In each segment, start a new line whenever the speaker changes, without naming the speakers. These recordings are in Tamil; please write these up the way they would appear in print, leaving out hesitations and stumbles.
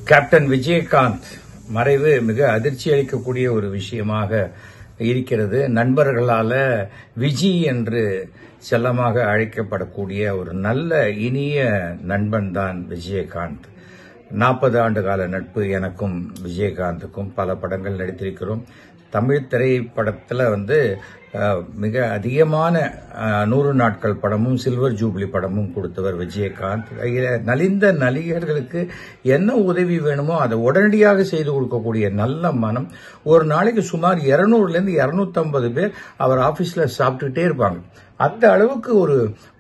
கேப்டன் விஜயகாந்த் மறைவு மிக அதிர்ச்சி அளிக்கக்கூடிய ஒரு விஷயமாக இருக்கிறது. நண்பர்களால விஜி என்று செல்லமாக அழைக்கப்படக்கூடிய ஒரு நல்ல இனிய நண்பன் தான் விஜயகாந்த். 40 ஆண்டு கால நட்பு எனக்கும் விஜயகாந்துக்கும். பல படங்கள் நடித்திருக்கிறோம். தமிழ் திரைப்படத்தில் மிக அதிகமான 100 நாட்கள் படமும் சில்வர் ஜூப்ளி படமும் கொடுத்தவர் விஜயகாந்த். நலிந்த நடிகர்களுக்கு என்ன உதவி வேணுமோ அதை உடனடியாக செய்து கொடுக்கக்கூடிய நல்ல மனம். ஒரு நாளைக்கு சுமார் 200லேருந்து 250 பேர் அவர் ஆபீஸ்ல சாப்பிட்டுட்டே இருப்பாங்க. அந்த அளவுக்கு ஒரு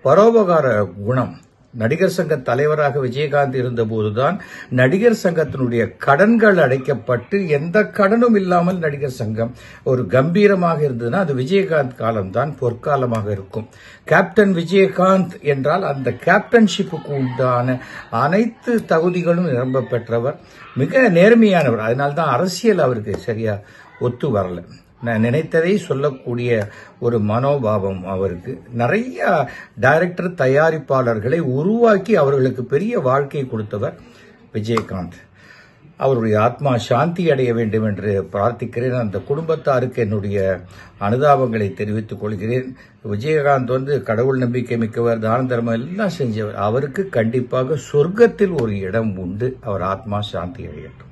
பரோபகார குணம். நடிகர் சங்க தலைவராக விஜயகாந்த் இருந்தபோதுதான் நடிகர் சங்கத்தினுடைய கடன்கள் அடைக்கப்பட்டு எந்த கடனும் இல்லாமல் நடிகர் சங்கம் ஒரு கம்பீரமாக இருந்ததுன்னா அது விஜயகாந்த் காலம்தான் பொற்காலமாக இருக்கும். கேப்டன் விஜயகாந்த் என்றால் அந்த கேப்டன்ஷிப்புக்கு உண்டான அனைத்து தகுதிகளும் நிரம்ப பெற்றவர். மிக நேர்மையானவர். அதனால்தான் அரசியல் அவருக்கு சரியா ஒத்து வரல. நான் நினைத்ததை சொல்லக்கூடிய ஒரு மனோபாவம் அவருக்கு. நிறைய டைரக்டர் தயாரிப்பாளர்களை உருவாக்கி அவர்களுக்கு பெரிய வாழ்க்கை கொடுத்தவர் விஜயகாந்த். அவருடைய ஆத்மா சாந்தி அடைய வேண்டும் என்று பிரார்த்திக்கிறேன். அந்த குடும்பத்தாருக்கு என்னுடைய அனுதாபங்களை தெரிவித்துக் கொள்கிறேன். விஜயகாந்த் கடவுள் நம்பிக்கை மிக்கவர், தான தர்மம் எல்லாம் செஞ்சவர். அவருக்கு கண்டிப்பாக சொர்க்கத்தில் ஒரு இடம் உண்டு. அவர் ஆத்மா சாந்தி அடையட்டும்.